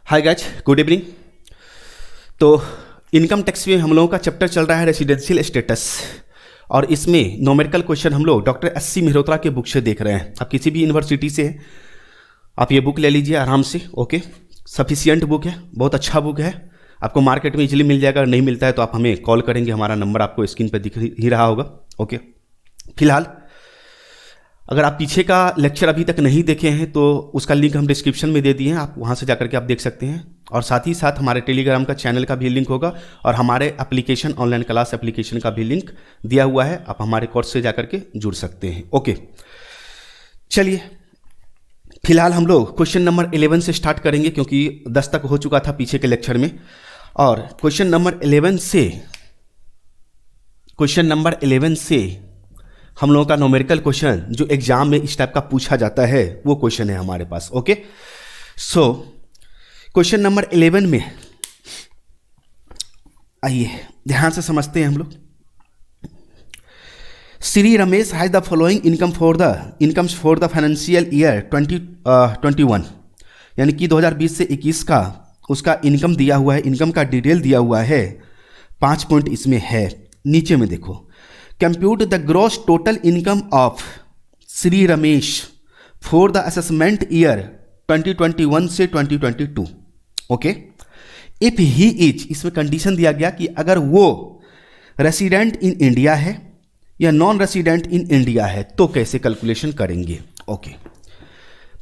Hi guys, good evening. तो income tax में हम लोगों का चैप्टर चल रहा है रेसिडेंशियल स्टेटस, और इसमें न्यूमेरिकल क्वेश्चन हम लोग डॉक्टर एस.सी. मेहरोत्रा के बुक से देख रहे हैं। आप किसी भी यूनिवर्सिटी से हैं, आप ये बुक ले लीजिए आराम से। ओके, सफिशियंट बुक है, बहुत अच्छा बुक है, आपको मार्केट में इजीली मिल जाएगा। अगर नहीं मिलता है तो आप हमें कॉल करेंगे, हमारा नंबर आपको स्क्रीन पर दिख ही रहा होगा। ओके, फिलहाल अगर आप पीछे का लेक्चर अभी तक नहीं देखे हैं तो उसका लिंक हम डिस्क्रिप्शन में दे दिए हैं, आप वहाँ से जाकर के आप देख सकते हैं। और साथ ही साथ हमारे टेलीग्राम का चैनल का भी लिंक होगा, और हमारे एप्लीकेशन ऑनलाइन क्लास एप्लीकेशन का भी लिंक दिया हुआ है, आप हमारे कोर्स से जाकर के जुड़ सकते हैं। ओके, चलिए फिलहाल हम लोग क्वेश्चन नंबर 11 से स्टार्ट करेंगे, क्योंकि 10 तक हो चुका था पीछे के लेक्चर में। और क्वेश्चन नंबर 11 से हम लोगों का न्यूमेरिकल क्वेश्चन जो एग्जाम में इस टाइप का पूछा जाता है वो क्वेश्चन है हमारे पास। ओके, सो क्वेश्चन नंबर 11 में आइए ध्यान से समझते हैं हम लोग। Shri Ramesh has the following incomes for the financial year 2021, यानी कि 2020 से 21 का उसका इनकम दिया हुआ है, इनकम का डिटेल दिया हुआ है। 5 पॉइंट इसमें है, नीचे में देखो। Compute the gross total income of Shri Ramesh for the assessment year 2021 से 2022। ओके, इफ ही इज, इसमें कंडीशन दिया गया कि अगर वो रेसिडेंट इन इंडिया है या नॉन रेसिडेंट इन इंडिया है तो कैसे कैलकुलेशन करेंगे। ओके,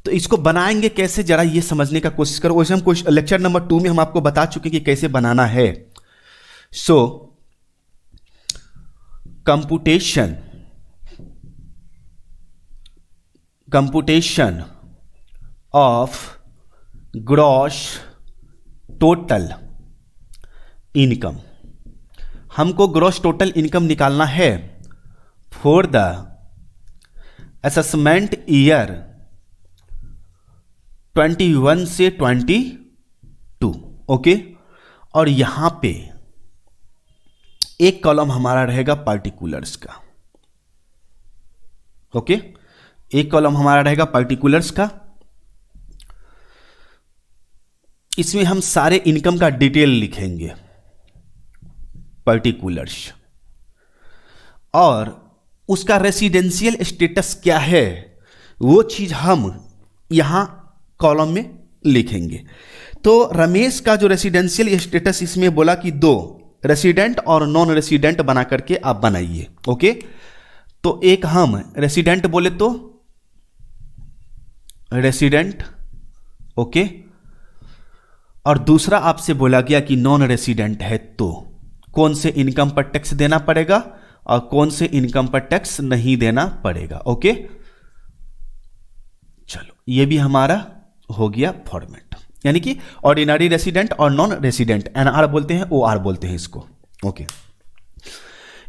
तो इसको बनाएंगे कैसे, जरा ये समझने का कोशिश करो। वैसे हम लेक्चर नंबर 2 में हम आपको बता चुके कि कैसे बनाना है। So computation of gross total income, हमको ग्रॉस टोटल इनकम निकालना है फॉर द असेसमेंट ईयर 21 से 22। ओके, और यहां पे एक कॉलम हमारा रहेगा पार्टिकुलर्स का। ओके, एक कॉलम हमारा रहेगा पार्टिकुलर्स का। इसमें हम सारे इनकम का डिटेल लिखेंगे, पर्टिकुलर्स, और उसका रेसिडेंशियल स्टेटस क्या है वो चीज हम यहां कॉलम में लिखेंगे। तो रमेश का जो रेसिडेंशियल स्टेटस इसमें बोला कि 2 रेसिडेंट और नॉन रेसिडेंट बना करके आप बनाइए। ओके, तो एक हम रेसिडेंट बोले तो रेसिडेंट, ओके, और दूसरा आपसे बोला गया कि नॉन रेसिडेंट है तो कौन से इनकम पर टैक्स देना पड़ेगा और कौन से इनकम पर टैक्स नहीं देना पड़ेगा। ओके, चलो ये भी हमारा हो गया फॉर्मेट, यानी कि ऑर्डिनरी रेसिडेंट और नॉन रेसिडेंट, एनआर बोलते हैं, ओआर बोलते हैं इसको। ओके,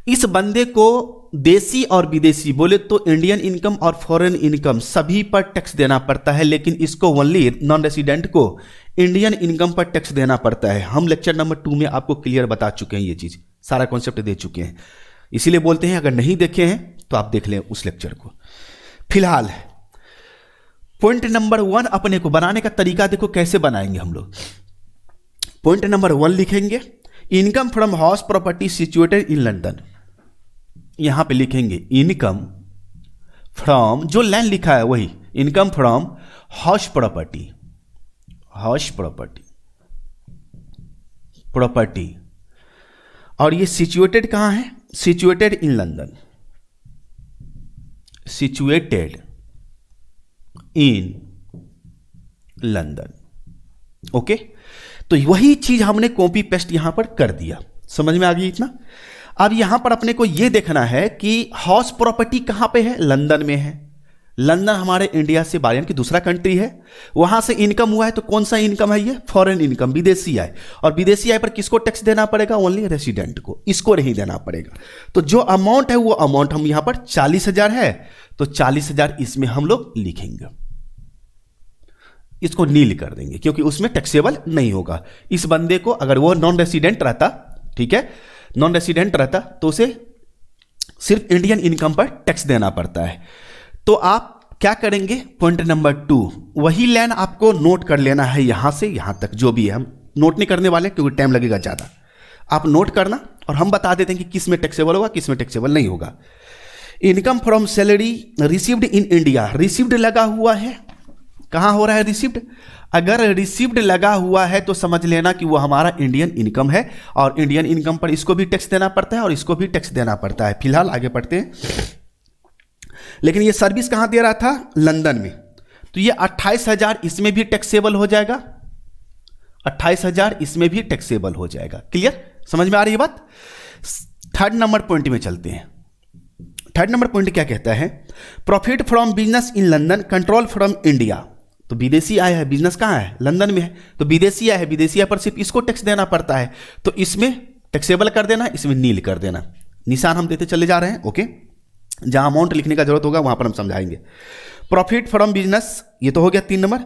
इस बंदे को देसी और विदेशी बोले तो इंडियन इनकम और फॉरेन इनकम सभी पर टैक्स देना पड़ता है, लेकिन इसको ओनली नॉन रेसिडेंट को इंडियन इनकम पर टैक्स देना पड़ता है। हम लेक्चर नंबर 2 में आपको क्लियर बता चुके हैं, ये चीज सारा कॉन्सेप्ट दे चुके हैं, इसीलिए बोलते हैं अगर नहीं देखे हैं तो आप देख लें उस लेक्चर को। फिलहाल पॉइंट नंबर 1 अपने को बनाने का तरीका देखो कैसे बनाएंगे हम लोग। पॉइंट नंबर 1 लिखेंगे, income from house property situated in London. यहां पे लिखेंगे इनकम फ्रॉम, जो लैंड लिखा है वही, इनकम फ्रॉम हाउस प्रॉपर्टी, और ये सिचुएटेड कहां है, situated in London, situated in London. Okay, तो वही चीज हमने कॉपी पेस्ट यहां पर कर दिया। समझ में आ गई इतना। अब यहां पर अपने को यह देखना है कि हाउस प्रॉपर्टी कहां पे है, लंदन में है। लंदन हमारे इंडिया से बाहर, यानी कि दूसरा कंट्री है, वहां से इनकम हुआ है तो कौन सा इनकम है, ये फॉरेन इनकम, विदेशी आय। और विदेशी आय पर किसको टैक्स देना पड़ेगा, ओनली रेसिडेंट को, इसको नहीं देना पड़ेगा। तो जो अमाउंट है वो अमाउंट हम यहां पर 40,000 है, तो 40,000 इसमें हम लोग लिखेंगे, इसको नील कर देंगे क्योंकि उसमें टैक्सेबल नहीं होगा। इस बंदे को अगर वो नॉन रेसिडेंट रहता, ठीक है, नॉन रेसिडेंट रहता तो उसे सिर्फ इंडियन इनकम पर टैक्स देना पड़ता है। तो आप क्या करेंगे, पॉइंट नंबर 2, वही लाइन आपको नोट कर लेना है यहां से यहां तक, जो भी है। हम नोट नहीं करने वाले क्योंकि टाइम लगेगा ज़्यादा। आप नोट करना और हम बता देते हैं कि किस में टैक्सेबल होगा, किस में टैक्सेबल नहीं होगा। Income from salary received in India, received लगा हुआ है, कहाँ हो रहा है रिसीव्ड? अगर रिसीव्ड लगा हुआ है तो समझ लेना कि वो हमारा इंडियन इनकम है, और इंडियन इनकम पर इसको भी टैक्स देना पड़ता है और इसको भी टैक्स देना पड़ता है। फिलहाल आगे बढ़ते हैं। लेकिन ये सर्विस कहाँ दे रहा था? लंदन में। तो ये 28,000 इसमें भी टैक्सेबल हो जाएगा, 28,000 इसमें भी टैक्सेबल हो जाएगा। क्लियर, समझ में आ रही है बात? थर्ड नंबर पॉइंट में चलते हैं। थर्ड नंबर पॉइंट क्या कहता है? Profit from business in London control from India. तो विदेशी आया है, बिजनेस कहाँ है? लंदन में है। तो विदेशी आया है, विदेशी आय पर सिर्फ इसको टैक्स देना पड़ता है, तो इसमें टैक्सेबल कर देना, इसमें नील कर देना। निशान हम देते चले जा रहे हैं। ओके, जहां अमाउंट लिखने का जरूरत होगा वहां पर हम समझाएंगे। प्रॉफिट फ्रॉम बिजनेस, ये तो हो गया 3 नंबर।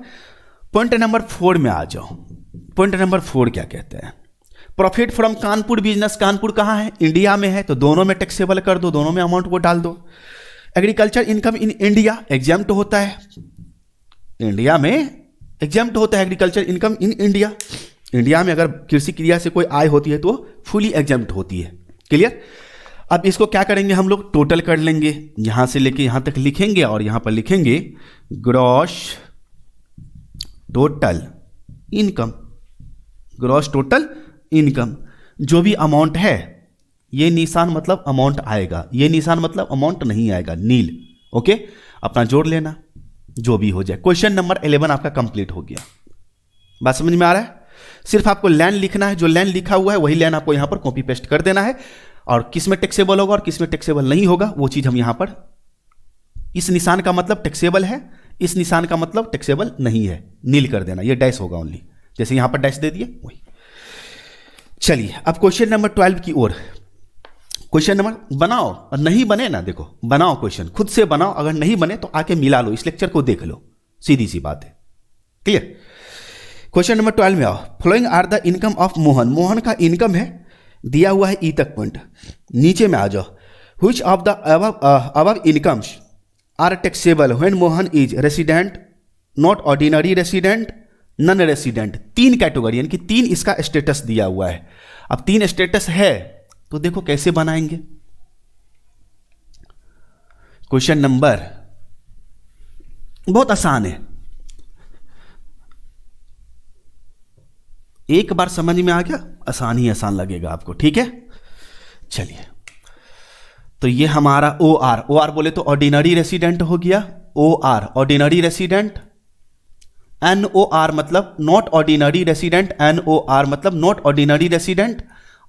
पॉइंट नंबर 4 में आ जाओ। पॉइंट नंबर 4 क्या कहता है? Profit from Kanpur business, Kanpur कहाँ है? इंडिया में है, तो दोनों में टैक्सेबल कर दो, दोनों में अमाउंट को डाल दो। Agriculture income in India exempt होता है, इंडिया में एग्जाम्प्ट होता है agriculture income in India. India में अगर कृषि क्रिया से कोई आय होती है तो फुली एग्जाम्प्ट होती है। क्लियर? अब इसको क्या करेंगे हम लोग? टोटल कर लेंगे, यहां से लेके यहां तक लिखेंगे और यहां पर लिखेंगे gross total income. Gross total income, जो भी अमाउंट है, ये निशान मतलब अमाउंट आएगा, ये निशान मतलब अमाउंट नहीं आएगा, नील। ओके, अपना जोड़ लेना, जो भी हो जाए। क्वेश्चन नंबर 11 आपका कंप्लीट हो गया। बात समझ में आ रहा है? सिर्फ आपको लाइन लिखना है, जो लाइन लिखा हुआ है वही लाइन आपको यहां पर कॉपी पेस्ट कर देना है, और किस में टैक्सेबल होगा और किस में टैक्सेबल नहीं होगा वो चीज हम यहां पर, इस निशान का मतलब टैक्सेबल है, इस निशान का मतलब टैक्सेबल नहीं है, नील कर देना। ये डैश होगा ओनली, जैसे यहां पर डैश दे दिए वही। चलिए अब क्वेश्चन नंबर 12 की ओर। क्वेश्चन नंबर बनाओ, और नहीं बने ना, देखो बनाओ क्वेश्चन, खुद से बनाओ, अगर नहीं बने तो आके मिला लो, इस लेक्चर को देख लो, सीधी सी बात है। क्लियर? क्वेश्चन नंबर 12 में आओ। Following are the income of Mohan, Mohan का इनकम है, दिया हुआ है ई तक पॉइंट। नीचे में आ जाओ। Which of the above incomes are taxable when Mohan is resident, not ordinary resident, non resident. 3 category, यानी कि 3 इसका स्टेटस दिया हुआ है। अब 3 स्टेटस है तो देखो कैसे बनाएंगे। क्वेश्चन नंबर बहुत आसान है, एक बार समझ में आ गया, आसान ही आसान लगेगा आपको। ठीक है, चलिए। तो ये हमारा ओ आर बोले तो ऑर्डिनरी रेसिडेंट हो गया, O R ordinary resident. N O R मतलब not ordinary resident, N O R मतलब नॉट ऑर्डिनरी रेसिडेंट,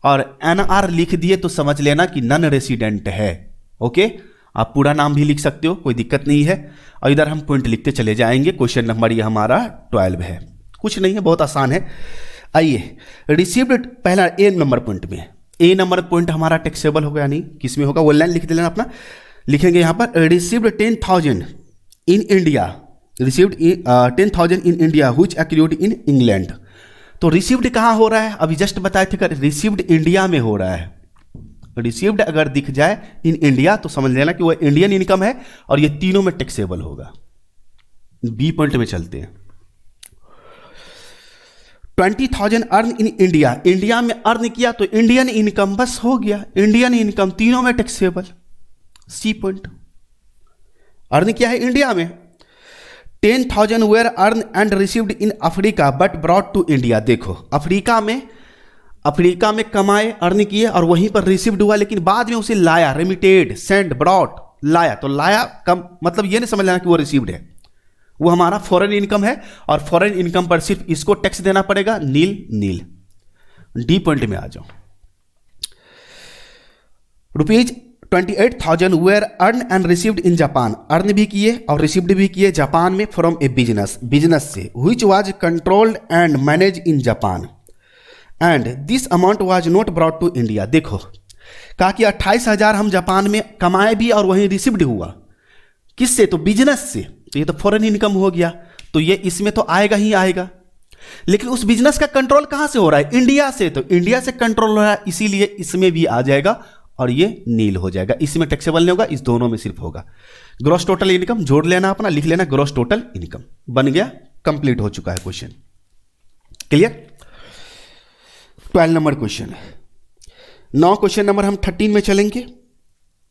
और एन आर लिख दिए तो समझ लेना कि नन रेसिडेंट है। ओके, आप पूरा नाम भी लिख सकते हो, कोई दिक्कत नहीं है। और इधर हम पॉइंट लिखते चले जाएंगे। क्वेश्चन नंबर ये हमारा 12 है, कुछ नहीं है, बहुत आसान है। आइए, रिसीव्ड पहला ए नंबर पॉइंट में, ए नंबर पॉइंट हमारा टैक्सेबल होगा, नहीं किस में होगा वो लाइन लिख देना अपना। लिखेंगे यहां पर received 10,000 in India, received 10,000 in India which accrued in England. तो रिसीव्ड कहां हो रहा है? अभी जस्ट बताए थे कि रिसीव्ड इंडिया में हो रहा है। रिसीव्ड अगर दिख जाए इन इंडिया तो समझ लेना कि वो इंडियन इनकम है, और ये तीनों में टैक्सेबल होगा। बी पॉइंट में चलते हैं। 20,000 अर्न इन इंडिया, इंडिया में अर्न किया तो इंडियन इनकम, बस हो गया, इंडियन इनकम तीनों में टैक्सेबल। सी पॉइंट, अर्न किया है इंडिया में। 10,000 were earn and received in Africa but brought to India. देखो अफ्रीका में कमाए, अर्न किए और वहीं पर रिसीव्ड हुआ, लेकिन बाद में उसे लाया, रेमिटेड, सेंड, ब्रॉट, लाया। तो लाया कम मतलब ये नहीं समझ लेना कि वो रिसीव्ड है, वो हमारा फॉरेन इनकम है, और फॉरेन इनकम पर सिर्फ इसको टैक्स देना पड़ेगा, नील। डी पॉइंट में आ जाओ। ₹28,000 were earn and received in Japan, earn भी किए और रिसीव्ड भी किए जापान में फ्रॉम ए बिजनेस से, which was controlled and manage in Japan, and this amount was not brought to India. देखो कहा कि 28,000 हम जापान में कमाए भी और वहीं रिसीव्ड हुआ, किससे? तो बिजनेस से। तो ये तो फॉरेन इनकम हो गया, तो ये इसमें तो आएगा ही आएगा। लेकिन उस बिजनेस का कंट्रोल कहां से हो रहा है? इंडिया से। तो इंडिया से कंट्रोल हो रहा है, इसीलिए इसमें भी आ जाएगा और ये नील हो जाएगा। इसमें टैक्सेबल नहीं होगा, इस दोनों में सिर्फ होगा। ग्रॉस टोटल इनकम जोड़ लेना अपना, लिख लेना ग्रॉस टोटल इनकम। बन गया, कंप्लीट हो चुका है question. Clear. 12 number question. 9 question number हम 13 में चलेंगे।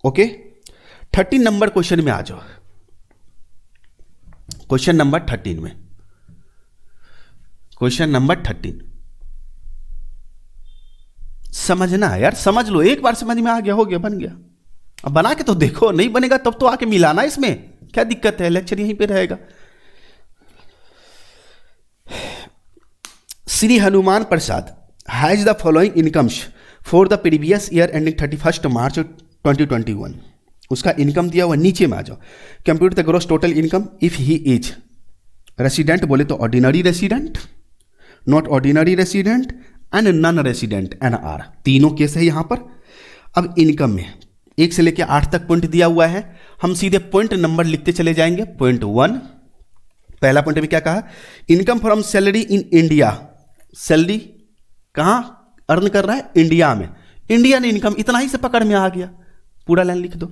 ओके, 13 नंबर क्वेश्चन में आ जाओ। क्वेश्चन नंबर 13 में, क्वेश्चन नंबर 13 समझना है यार, समझ लो, एक बार समझ में आ गया, हो गया, बन गया। अब बना के तो देखो, नहीं बनेगा तब तो आके मिलाना, इसमें क्या दिक्कत है, लेक्चर यहीं पे रहेगा। Shri Hanuman Prasad has the following incomes for the previous year ending 31 March 2021। उसका इनकम दिया हुआ, नीचे में आ जाओ। Compute the gross total income if he is resident, बोले तो ordinary resident, not ordinary resident and non resident, NR, तीनों केस है यहां पर। अब इनकम में 1 से लेकर 8 तक पॉइंट दिया हुआ है, हम सीधे पॉइंट नंबर लिखते चले जाएंगे। पॉइंट 1, पहला पॉइंट में क्या कहा, income from salary in India. Salary कहां अर्न कर रहा है, इंडिया में। इंडियन इनकम, इतना ही से पकड़ में आ गया, पूरा लाइन लिख दो।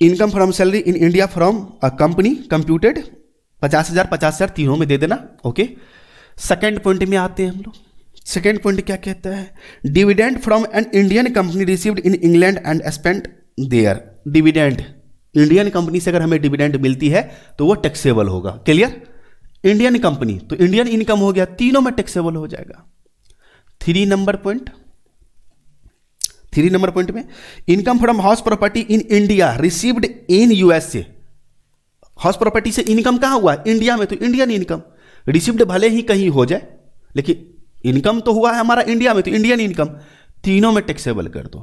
Income from salary in India from a company computed 50,000 50,000 तीनों में दे देना। ओके, सेकेंड पॉइंट में आते हैं हम लोग। सेकेंड पॉइंट क्या कहता है, dividend from an Indian company received in England and spent there. Dividend, Indian company से अगर हमें डिविडेंड मिलती है तो वो टैक्सेबल होगा। क्लियर। इंडियन कंपनी तो इंडियन इनकम हो गया, तीनों में टैक्सेबल हो जाएगा। 3 नंबर पॉइंट, 3 नंबर पॉइंट में income from house property in India received in USA. House property से इनकम कहां हुआ, इंडिया में, तो इंडियन इनकम। रिसीव्ड भले ही कहीं हो जाए, लेकिन इनकम तो हुआ है हमारा इंडिया में, तो इंडियन इनकम, तीनों में टैक्सेबल कर दो।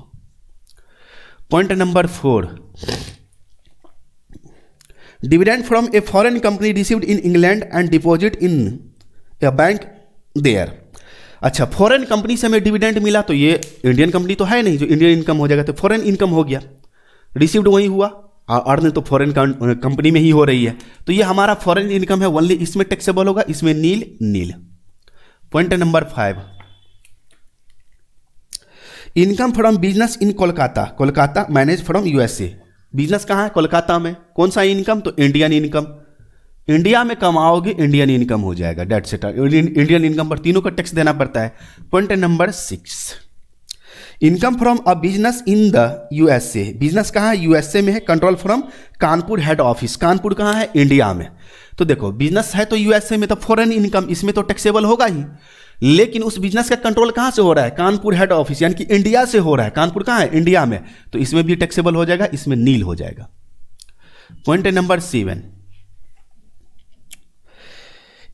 Point number 4, dividend from a foreign company received in England and deposit in a bank there. अच्छा, फॉरेन कंपनी से हमें डिविडेंड मिला, तो ये इंडियन कंपनी तो है नहीं जो इंडियन इनकम हो जाएगा, तो फॉरेन इनकम हो गया। रिसीव्ड वही हुआ, अर्न तो फॉरेन कंपनी में ही हो रही है, तो ये हमारा फॉरेन इनकम है, ओनली इसमें टैक्सेबल होगा, इसमें nil nil. Point number 5, income from business in Kolkata, Kolkata manage from USA. Business कहाँ है, कोलकाता में। कौन सा इनकम, तो इंडियन इनकम। इंडिया में कमाओगे इंडियन इनकम हो जाएगा, डेट्स इट। इंडियन इनकम पर तीनों का टैक्स देना पड़ता है। Point number 6, income from a business in the USA. Business कहाँ है, यूएसए में है। Control from Kanpur head office. Kanpur कहाँ है, इंडिया में। तो देखो, बिजनेस है तो यूएसए में, तो फॉरेन इनकम इसमें तो टैक्सेबल होगा ही, लेकिन उस बिजनेस का कंट्रोल कहाँ से हो रहा है, कानपुर हेड ऑफिस, यानी कि इंडिया से हो रहा है। कानपुर कहाँ है, इंडिया में, तो इसमें भी टैक्सेबल हो जाएगा, इसमें नील हो जाएगा। Point number 7,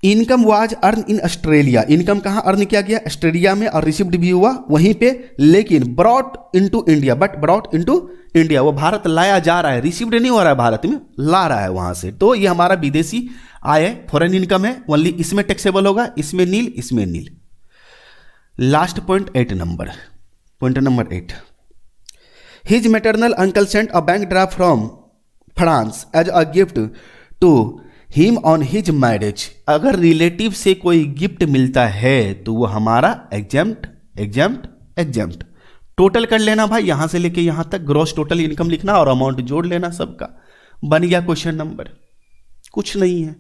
income was earn in Australia. Income कहां अर्न किया गया, ऑस्ट्रेलिया में, और रिसीव्ड भी हुआ वहीं पे, लेकिन brought into India, but brought into India, वो भारत लाया जा रहा है, रिसीव्ड नहीं हो रहा है, भारत में ला रहा है वहां से। तो ये हमारा विदेशी आय है, फॉरेन इनकम है, ओनली इसमें टैक्सेबल होगा, इसमें नील, इसमें nil. Last point 8 number, point number 8, his maternal uncle sent a bank draft from France as a gift to him on his marriage. अगर रिलेटिव से कोई गिफ्ट मिलता है तो वो हमारा एग्जेम्प्ट एग्जेम्प्ट एग्जेम्प्ट। टोटल कर लेना भाई, यहां से लेके यहां तक ग्रॉस टोटल इनकम लिखना और अमाउंट जोड़ लेना सबका। बन गया क्वेश्चन नंबर। कुछ नहीं है,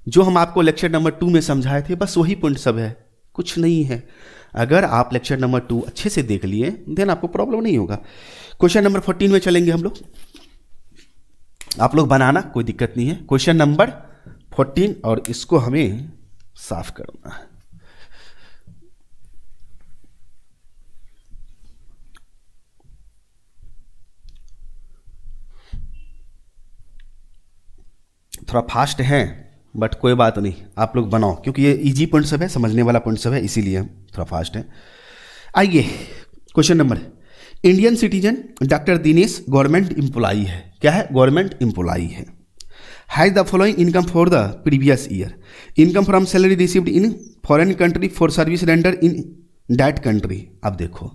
जो हम आपको लेक्चर नंबर 2 में समझाए थे बस वही पॉइंट सब है, कुछ नहीं है। अगर आप लेक्चर नंबर 2 अच्छे से देख लिए देन आपको प्रॉब्लम नहीं होगा। क्वेश्चन नंबर 14 में चलेंगे हम लोग। आप लोग बनाना, कोई दिक्कत नहीं है। क्वेश्चन नंबर 14, और इसको हमें साफ करना है। थोड़ा फास्ट है बट कोई बात नहीं, आप लोग बनाओ, क्योंकि ये इजी पॉइंट सब है, समझने वाला पॉइंट सब है, इसीलिए हम थोड़ा फास्ट है। आइए question number, Indian citizen doctor Dinesh government employee है। क्या है, गवर्नमेंट एम्प्लॉई है। Has the following income for the previous year. Income from salary received in foreign country for service render in that country. अब देखो,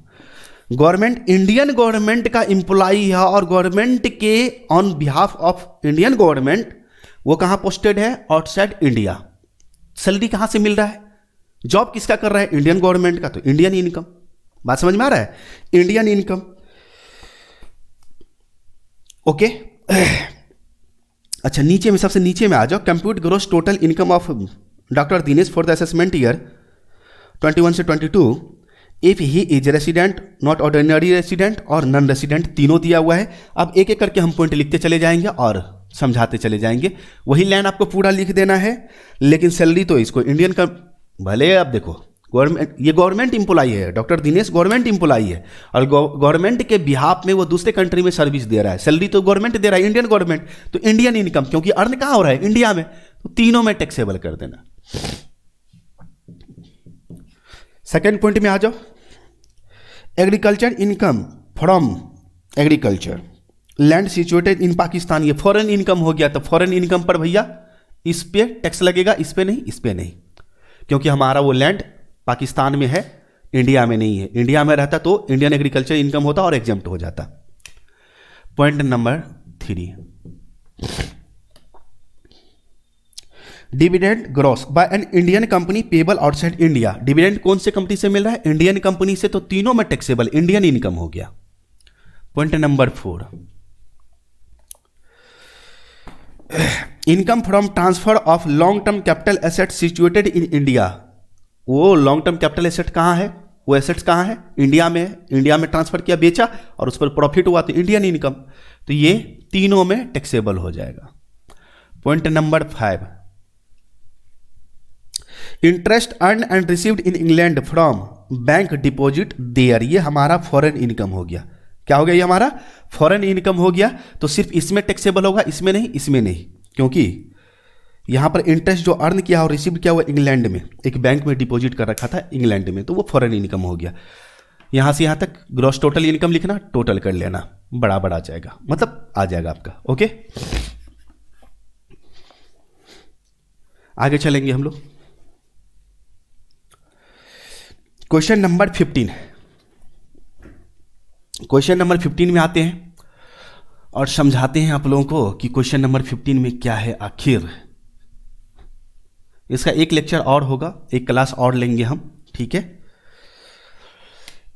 government Indian government का employee है, और government के on behalf of Indian government वो कहाँ posted है, outside India. Salary कहाँ से मिल रहा है, जॉब किसका कर रहा है, इंडियन गवर्नमेंट का, तो इंडियन इनकम। बात समझ में आ रहा है? Indian income, okay. अच्छा, नीचे में, सबसे नीचे में आ जाओ। Compute gross total income of doctor Dinesh for the assessment year 21 से 22 if he is resident, not ordinary resident और नॉन रेसिडेंट, तीनों दिया हुआ है। अब एक एक करके हम पॉइंट लिखते चले जाएंगे और समझाते चले जाएंगे। वही लाइन आपको पूरा लिख देना है, लेकिन सैलरी तो इसको इंडियन का, भले अब देखो गवर्नमेंट, ये गवर्नमेंट इंप्लॉई है, डॉक्टर दिनेश गवर्नमेंट इंप्लॉई है और गवर्नमेंट के बिहाफ में वो दूसरे कंट्री में सर्विस दे रहा है। सैलरी तो गवर्नमेंट दे रहा है, इंडियन गवर्नमेंट, तो इंडियन इनकम, क्योंकि अर्न कहाँ हो रहा है? इंडिया में, तो तीनों में टैक्सेबल कर देना। सेकेंड पॉइंट में आ जाओ। Agriculture income from agriculture land situated in Pakistan, ये फॉरेन इनकम हो गया। तो फॉरेन इनकम पर भैया इस पे टैक्स लगेगा, इस पे नहीं, इस पे नहीं, क्योंकि हमारा वो लैंड पाकिस्तान में है, इंडिया में नहीं है। इंडिया में रहता तो इंडियन एग्रीकल्चर इनकम होता और एग्जेम्प्ट हो जाता। Point number 3, dividend gross by an Indian company payable outside India. Dividend कौन से कंपनी से मिल रहा है? इंडियन कंपनी से, तो तीनों में टैक्सेबल इंडियन इनकम हो गया। Point number 4, income from transfer of long term capital asset situated in India. वो लॉन्ग टर्म कैपिटल एसेट कहाँ है? वो एसेट्स कहाँ है? इंडिया में है। इंडिया में ट्रांसफर किया, बेचा और उस पर प्रॉफिट हुआ, तो इंडियन इनकम। तो ये तीनों में टैक्सेबल हो जाएगा। Point number 5, interest earn and received in England from bank deposit there, ये हमारा फॉरेन इनकम हो गया। क्या हो गया? ये हमारा फॉरेन इनकम हो गया। तो सिर्फ इसमें टैक्सेबल होगा, इसमें नहीं, इसमें नहीं, क्योंकि यहां पर इंटरेस्ट जो अर्न किया और रिसीव किया हुआ इंग्लैंड में, एक बैंक में डिपॉजिट कर रखा था इंग्लैंड में, तो वो फॉरेन इनकम हो गया। यहां से यहां तक ग्रॉस टोटल इनकम लिखना, टोटल कर लेना, बड़ा आ जाएगा, मतलब आ जाएगा आपका। ओके, आगे चलेंगे हम लोग। क्वेश्चन नंबर 15, क्वेश्चन नंबर 15 में आते हैं और समझाते हैं आप लोगों को कि क्वेश्चन नंबर 15 में क्या है आखिर। इसका एक लेक्चर और होगा, एक क्लास और लेंगे हम, ठीक है।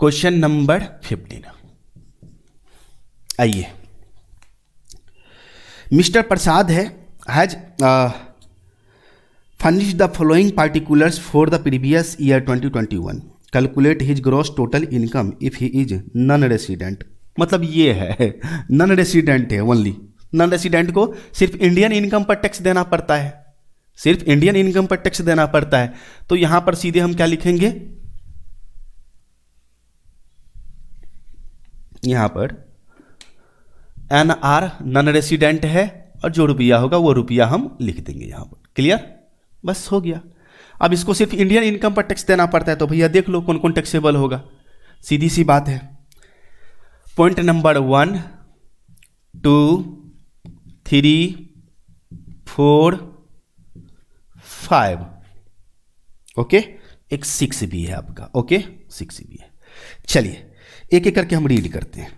क्वेश्चन नंबर 15, आइए। Mister Prasad has furnished the following particulars for the previous year 2021. Calculate his gross total income if he is non-resident. मतलब ये है नॉन रेसिडेंट है, ओनली नॉन रेसिडेंट को सिर्फ इंडियन इनकम पर टैक्स देना पड़ता है, सिर्फ इंडियन इनकम पर टैक्स देना पड़ता है। तो यहां पर सीधे हम क्या लिखेंगे? यहां पर NR नॉन रेसिडेंट है और जो रुपया होगा वो रुपया हम लिख देंगे यहां पर। क्लियर? बस हो गया। अब इसको सिर्फ इंडियन इनकम पर टैक्स देना पड़ता है, तो भैया देख लो कौन कौन टैक्सेबल होगा, सीधी सी बात है। Point number 1, 2, 3, 4, 5, okay. एक 6 भी है आपका, ओके, 6 भी है। चलिए एक एक करके हम रीड करते हैं।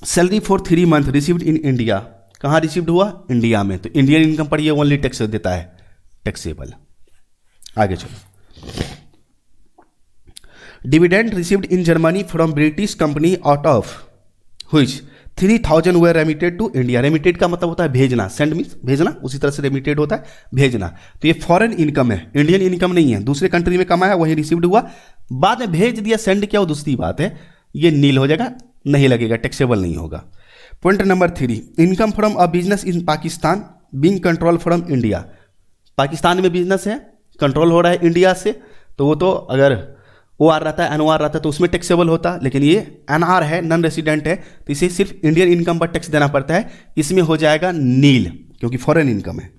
Salary for 3 month received in India, कहाँ रिसीव्ड हुआ? इंडिया में, तो इंडियन इनकम पर ये ओनली टैक्स देता है, टैक्सेबल। आगे चलो। Dividend received in Germany from British company out of which 3000 were remitted to India. Remitted का मतलब होता है भेजना, सेंड मीन्स भेजना, उसी तरह से रेमिटेड होता है भेजना। तो ये फॉरेन इनकम है, इंडियन इनकम नहीं है। दूसरे कंट्री में कमाया, वही रिसीव्ड हुआ, बाद में भेज दिया, सेंड किया, वो दूसरी बात है, ये नील हो जाएगा, नहीं लगेगा, टैक्सेबल नहीं होगा। Point number 3, income from a business in Pakistan being control from India. Pakistan में बिजनेस है, कंट्रोल हो रहा है इंडिया से, तो वो तो अगर OR रहता है, NOR रहता है तो उसमें टैक्सेबल होता, लेकिन ये NR है, नॉन रेसिडेंट है, तो इसे सिर्फ इंडियन इनकम पर टैक्स देना पड़ता है, इसमें हो जाएगा नील, क्योंकि फॉरेन इनकम है।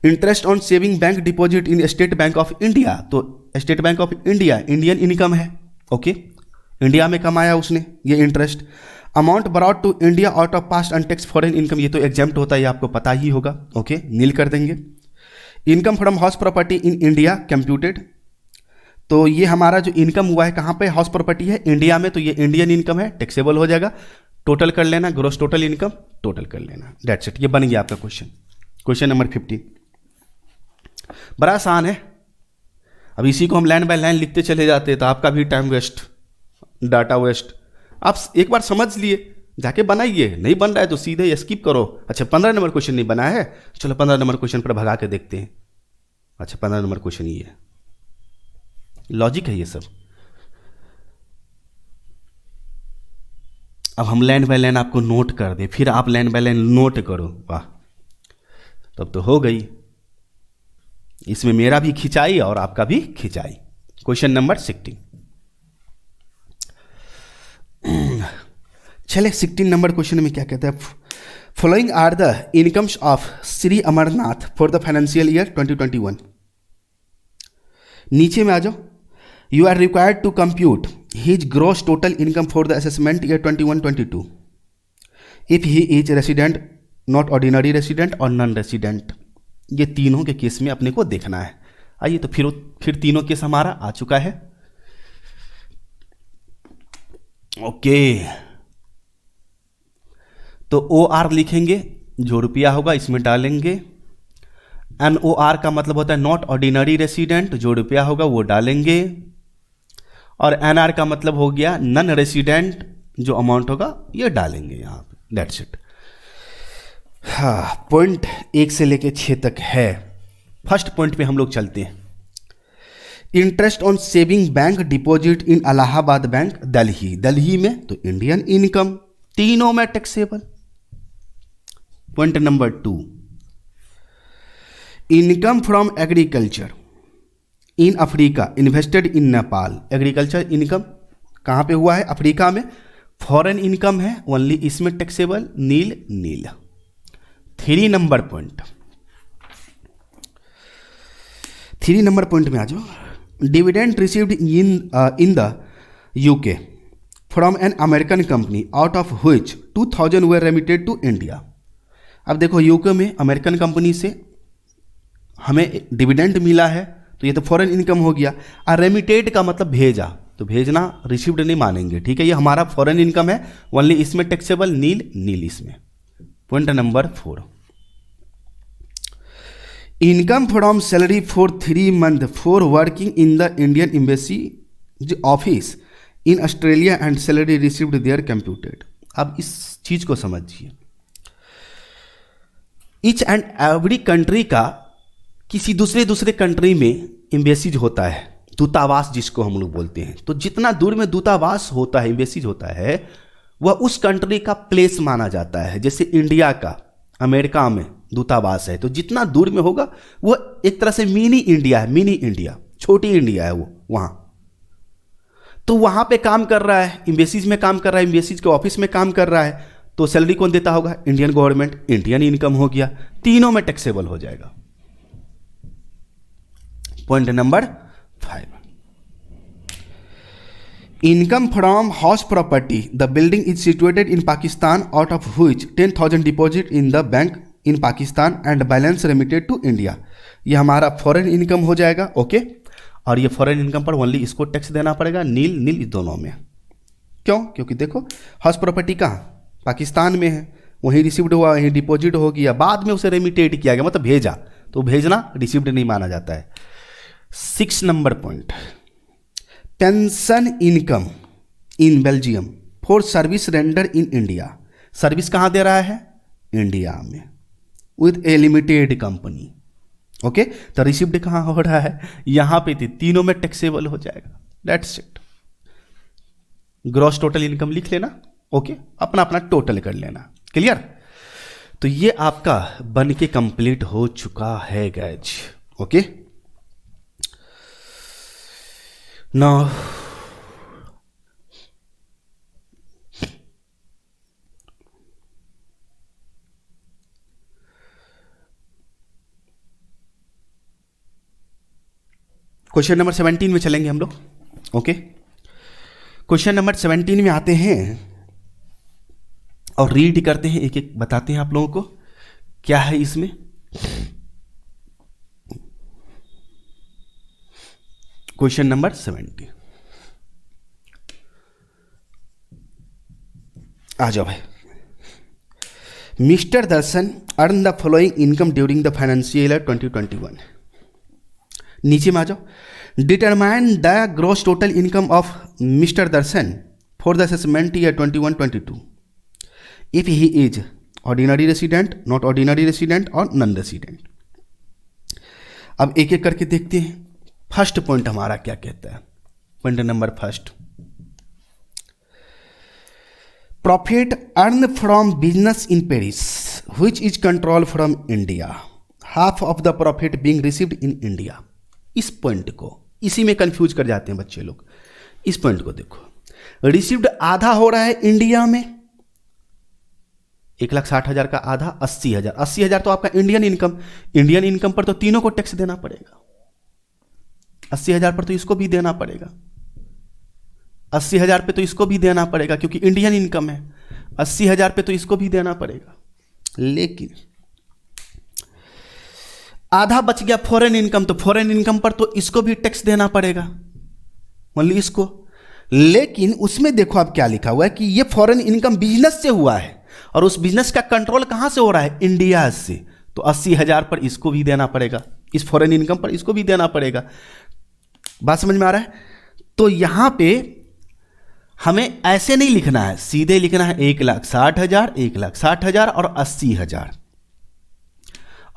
Interest on saving bank deposit in State Bank of India, तो State Bank of India Indian income है, ओके, इंडिया में कमाया उसने, ये interest. Amount brought to India out of past untaxed foreign income, ये तो exempt होता है, ये आपको पता ही होगा, ओके, नील कर देंगे। Income from house property in India computed, तो ये हमारा जो इनकम हुआ है कहाँ पे? हाउस प्रॉपर्टी है इंडिया में, तो ये इंडियन इनकम है, टैक्सेबल हो जाएगा। टोटल कर लेना, ग्रॉस टोटल इनकम टोटल कर लेना, दैट्स इट। ये बन गया आपका क्वेश्चन, क्वेश्चन नंबर 15। बड़ा आसान है, अब इसी को हम लाइन बाय लाइन लिखते चले जाते तो आपका भी टाइम वेस्ट, डाटा वेस्ट। आप एक बार समझ लिए, जाके बनाइए, नहीं बन रहा है तो सीधे स्किप करो। अच्छा 15 नंबर क्वेश्चन नहीं बना है, चलो 15 नंबर क्वेश्चन पर भगा के देखते हैं। अच्छा 15 नंबर क्वेश्चन ये है, लॉजिक है ये सब। अब हम लाइन बाय लाइन आपको नोट कर दे, फिर आप लाइन बाय लाइन नोट करो, वाह तब तो हो गई। इसमें मेरा भी खिंचाई और आपका भी खिंचाई। क्वेश्चन नंबर 16, चले 16 नंबर क्वेश्चन में क्या कहते हैं, following are the incomes of Shri Amarnath for the financial year 2021। नीचे में आ जाओ, you are required to compute his gross total income for the assessment year 21-22 if he is resident, not ordinary resident और non resident. ये तीनों के case में अपने को देखना है। आइए तो फिर तीनों केस हमारा आ चुका है। ओके, तो ओ आर लिखेंगे, जो रुपया होगा इसमें डालेंगे। एन ओ आर का मतलब होता है नॉट ऑर्डिनरी रेसिडेंट, जो रुपया होगा वो डालेंगे। और एन आर का मतलब हो गया नॉन रेसिडेंट, जो अमाउंट होगा ये डालेंगे यहाँ पे। That's it. हाँ, पॉइंट 1 से लेके 6 तक है। फर्स्ट पॉइंट पे हम लोग चलते हैं। Interest on saving bank deposit in Allahabad bank Delhi, Delhi में तो इंडियन इनकम, तीनों में taxable. Point number 2, income from agriculture in Africa invested in Nepal. Agriculture income कहाँ पे हुआ है, अफ्रीका में। फॉरेन इनकम है ओनली, इसमें टैक्सेबल, नील। 3 नंबर पॉइंट, 3 नंबर पॉइंट में आ जाओ। Dividend received in the UK from an American company out of which 2000 were remitted to India. अब देखो यूके में अमेरिकन कंपनी से हमें डिविडेंड मिला है, तो ये तो फॉरेन इनकम हो गया। और रेमिटेड का मतलब भेजा, तो भेजना रिसीव्ड नहीं मानेंगे, ठीक है। ये हमारा फॉरेन इनकम है ओनली, इसमें टैक्सेबल, नील इसमें। Point number 4, income from salary for 3 month for working in the Indian embassy office in Australia and salary received there computed. अब इस चीज को समझिए, ईच एंड एवरी कंट्री का किसी दूसरे कंट्री में एम्बेसीज होता है, दूतावास जिसको हम लोग बोलते हैं। तो जितना दूर में दूतावास होता है, एम्बेसीज होता है, वह उस कंट्री का प्लेस माना जाता है। जैसे इंडिया का अमेरिका में दूतावास है, तो जितना दूर में होगा वो एक तरह से मिनी इंडिया है, मिनी इंडिया, छोटी इंडिया है वो वहां। तो वहां पे काम कर रहा है, एम्बेसीज में काम कर रहा है, एम्बेसीज के ऑफिस में काम कर रहा है, तो सैलरी कौन देता होगा, इंडियन गवर्नमेंट, इंडियन इनकम हो गया, तीनों में टैक्सेबल हो जाएगा। Point number 5, income from house property the building is situated in Pakistan out of which 10,000 deposit in the bank in Pakistan and balance remitted to India. ये हमारा फॉरेन इनकम हो जाएगा, ओके। और ये फॉरेन इनकम पर ओनली इसको टैक्स देना पड़ेगा, नील इस दोनों में। क्यों? क्योंकि देखो हाउस प्रॉपर्टी कहाँ, पाकिस्तान में है, वहीं रिसीव्ड हुआ, वहीं डिपॉजिट हो गया, बाद में उसे रेमिटेड किया गया, मतलब भेजा, तो भेजना रिसीव्ड नहीं माना जाता है। 6 number point, pension income in Belgium for service render in India. Service कहाँ दे रहा है, इंडिया में, with A limited company, okay. तो रिसीव्ड कहाँ हो रहा है, यहां पे थी, तीनों में टैक्सेबल हो जाएगा। That's it. Gross total income लिख लेना, ओके, अपना अपना टोटल कर लेना, क्लियर। तो ये आपका बन के कंप्लीट हो चुका है guys, okay. Now question number 17 में चलेंगे हम लोग, ओके। क्वेश्चन नंबर 17 में आते हैं और रीड करते हैं, एक एक बताते हैं आप लोगों को क्या है इसमें। क्वेश्चन नंबर 17, आ जाओ भाई। Mister Darshan earn the following income during the financial year 2021। नीचे में आ जाओ। Determine the gross total income of mister Darshan for the assessment year 21-22 if he is ordinary resident, not ordinary resident और non resident. अब एक एक करके देखते हैं। फर्स्ट पॉइंट हमारा क्या कहता है? Point number first, profit earn from business in Paris which is control from India, half of the profit being received in India. इस पॉइंट को, इसी में कंफ्यूज कर जाते हैं बच्चे लोग। इस पॉइंट को देखो, रिसीव्ड आधा हो रहा है इंडिया में, 1,60,000 का आधा 80,000। 80,000 तो आपका इंडियन इनकम, इंडियन इनकम पर तो तीनों को टैक्स देना पड़ेगा। 80,000 पर तो इसको भी देना पड़ेगा, 80,000 पे तो इसको भी देना पड़ेगा क्योंकि इंडियन इनकम है। 80,000 पे तो इसको भी देना पड़ेगा, लेकिन आधा बच गया फॉरेन इनकम, तो फॉरेन इनकम पर तो इसको भी टैक्स देना पड़ेगा, मतलब इसको। लेकिन उसमें देखो अब क्या लिखा हुआ है कि ये फॉरेन इनकम बिजनेस से हुआ है और उस बिजनेस का कंट्रोल कहां से हो रहा है? इंडिया से। तो 80,000 पर इसको भी देना पड़ेगा, इस फॉरेन इनकम पर इसको भी देना पड़ेगा। बात समझ में आ रहा है? तो यहां पे हमें ऐसे नहीं लिखना है, सीधे लिखना है 1,60,000, 1,60,000 और 80,000।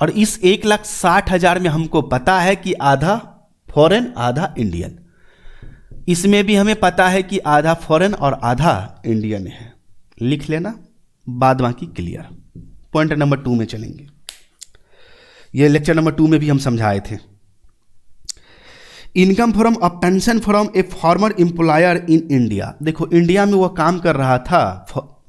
और इस 1,60,000 में हमको पता है कि आधा फॉरेन आधा इंडियन, इसमें भी हमें पता है कि आधा फॉरेन और आधा इंडियन है। लिख लेना, बाद बाकी क्लियर। पॉइंट नंबर 2 में चलेंगे। ये लेक्चर नंबर 2 में भी हम समझाए थे। Income from a pension from A farmer employer in India. देखो, इंडिया में वो काम कर रहा था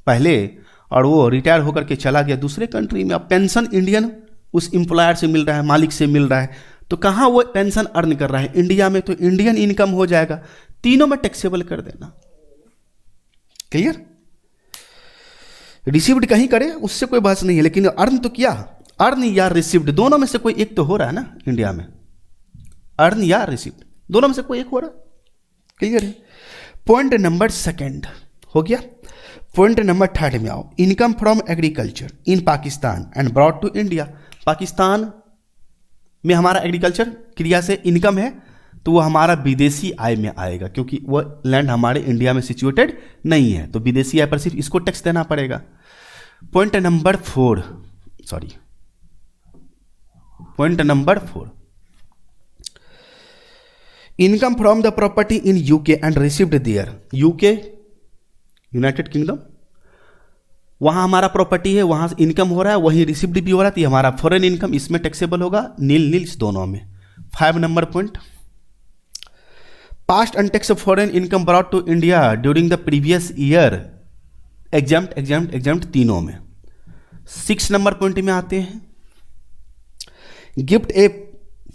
पहले और वो रिटायर होकर के चला गया दूसरे कंट्री में। अब पेंशन इंडियन उस एम्प्लॉयर से मिल रहा है, मालिक से मिल रहा है, तो कहाँ वो पेंशन अर्न कर रहा है? इंडिया में। तो इंडियन इनकम हो जाएगा, तीनों में टैक्सेबल कर देना। क्लियर? रिसीव्ड कहीं करे उससे कोई बहस नहीं है, लेकिन अर्न तो किया, अर्न या रिसीव्ड दोनों में से कोई एक तो हो रहा है ना इंडिया में। अर्न या रिसीव्ड दोनों में से कोई एक हो रहा है। क्लियर है? पॉइंट नंबर सेकंड हो गया। पॉइंट नंबर थर्ड में आओ। Income from agriculture in Pakistan and brought to India. Pakistan में हमारा एग्रीकल्चर क्रिया से इनकम है, तो वो हमारा विदेशी आय में आएगा, क्योंकि वो लैंड हमारे इंडिया में सिचुएटेड नहीं है, तो विदेशी आय पर सिर्फ इसको टैक्स देना पड़ेगा। Point number 4, point number 4, income from the property in UK and received there. UK United Kingdom, वहां हमारा प्रॉपर्टी है, वहां से इनकम हो रहा है, वहीं रिसीव्ड भी हो रहा है, तो ये हमारा फॉरेन इनकम, इसमें टैक्सेबल होगा, नील नील इस दोनों में। 5 number point, past untaxed foreign income brought to India during the previous year, exempt exempt exempt तीनों में। 6 नंबर पॉइंट में आते हैं, gift a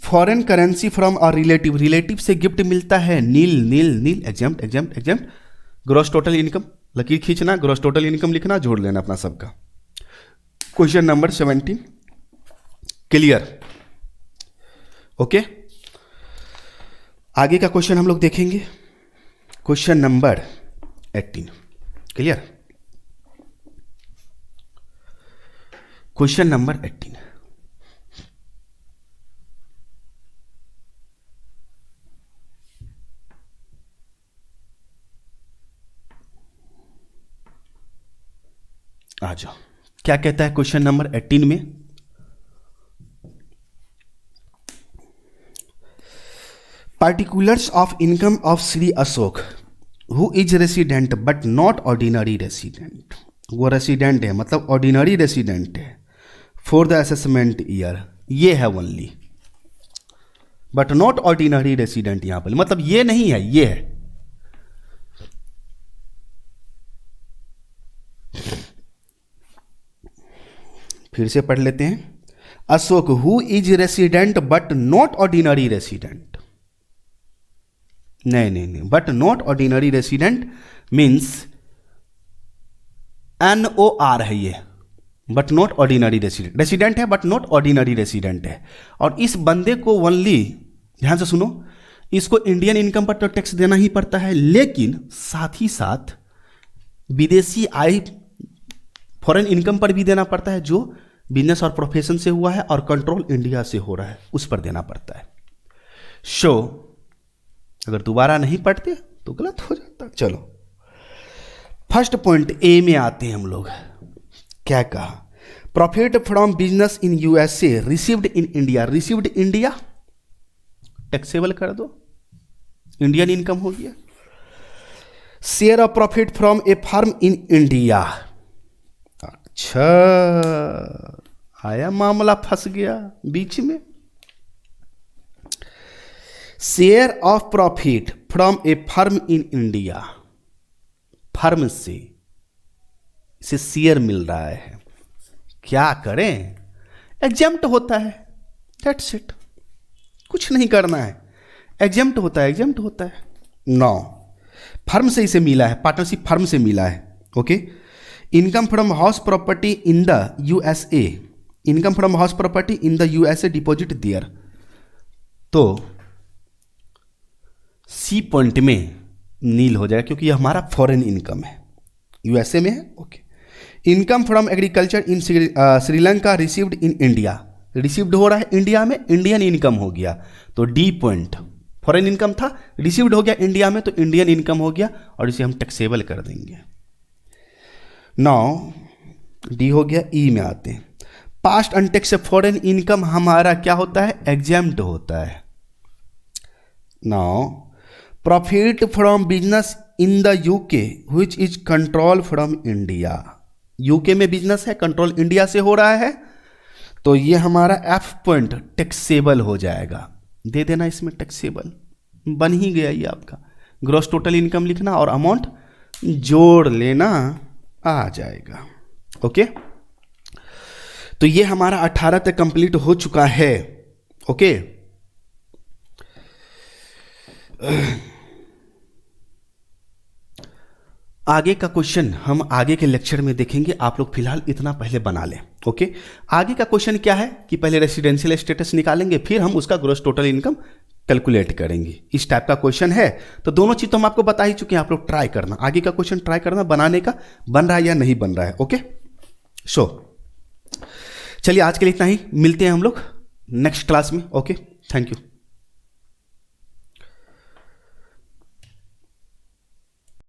foreign currency from a relative. Relative से गिफ्ट मिलता है, nil nil nil, exempt exempt exempt. Gross total income, लकीर खींचना, ग्रॉस टोटल इनकम लिखना, जोड़ लेना अपना सबका। Question number 17 clear? ओके, आगे का क्वेश्चन हम लोग देखेंगे। Question number 18 clear? Question number 18, आ जाओ। क्या कहता है क्वेश्चन नंबर 18 में? Particulars of income of Shri Ashok who is resident but not ordinary resident. वो रेसिडेंट है, मतलब ऑर्डिनरी रेसिडेंट है, फॉर द असेसमेंट ईयर, ये है only, but not ordinary resident. यहां पर मतलब ये नहीं है, ये है। फिर से पढ़ लेते हैं। Ashok who is resident but not ordinary resident. नहीं, but not ordinary resident means NOR है ये, but not ordinary resident. Resident है बट नॉट ऑर्डिनरी रेसिडेंट है। और इस बंदे को ओनली, ध्यान से सुनो, इसको इंडियन इनकम पर तो टैक्स देना ही पड़ता है, लेकिन साथ ही साथ विदेशी आय फॉरेन इनकम पर भी देना पड़ता है, जो बिजनेस और प्रोफेशन से हुआ है और कंट्रोल इंडिया से हो रहा है, उस पर देना पड़ता है। शो, अगर दोबारा नहीं पढ़ते तो गलत हो जाता। चलो फर्स्ट पॉइंट ए में आते हैं हम लोग। क्या कहा? Profit from business in USA received in India. Received India taxable कर दो, इंडियन इनकम हो गया। Share of profit from A firm in India. अच्छा, आया मामला, फंस गया बीच में। Share of profit from A firm in India, firm से इसे शेयर मिल रहा है, क्या करें? एग्जेम्प्ट होता है, दैट्स इट, कुछ नहीं करना है, एग्जेम्प्ट होता है, एग्जेम्प्ट होता है। नो, फर्म से इसे मिला है, पार्टनरशिप फर्म से मिला है। Okay, income from house property in the USA, income from house property in the USA deposit there. तो सी पॉइंट में नील हो जाएगा क्योंकि यह हमारा फॉरेन इनकम है, यूएसए में है। Okay, income from agriculture in Sri Lanka received in India, received हो रहा है इंडिया में, इंडियन इनकम हो गया। तो डी पॉइंट, फॉरेन इनकम था, रिसीव्ड हो गया इंडिया में, तो इंडियन इनकम हो गया और इसे हम टैक्सेबल कर देंगे। नाउ डी हो गया। ई में आते हैं। पास्ट अनटैक्स फॉरेन इनकम हमारा क्या होता है? एग्जेम्प्ट होता है। Now profit from business in the UK which is control from India, UK में बिजनेस है, कंट्रोल इंडिया से हो रहा है, तो ये हमारा एफ पॉइंट टैक्सेबल हो जाएगा। दे देना इसमें टैक्सेबल, बन ही गया ये आपका। ग्रॉस टोटल इनकम लिखना और अमाउंट जोड़ लेना, आ जाएगा। ओके, तो ये हमारा 18 तक कंप्लीट हो चुका है। ओके, आगे का क्वेश्चन हम आगे के लेक्चर में देखेंगे, आप लोग फिलहाल इतना पहले बना लें। ओके, आगे का क्वेश्चन क्या है कि पहले रेसिडेंशियल स्टेटस निकालेंगे, फिर हम उसका ग्रॉस टोटल इनकम कैलकुलेट करेंगे। इस टाइप का क्वेश्चन है, तो दोनों चीज तो हम आपको बता ही चुके हैं, आप लोग ट्राई करना, आगे का क्वेश्चन ट्राई करना बनाने का, बन रहा है या नहीं बन रहा है। ओके, सो चलिए आज के लिए इतना ही, मिलते हैं हम लोग नेक्स्ट क्लास में। Okay, thank you.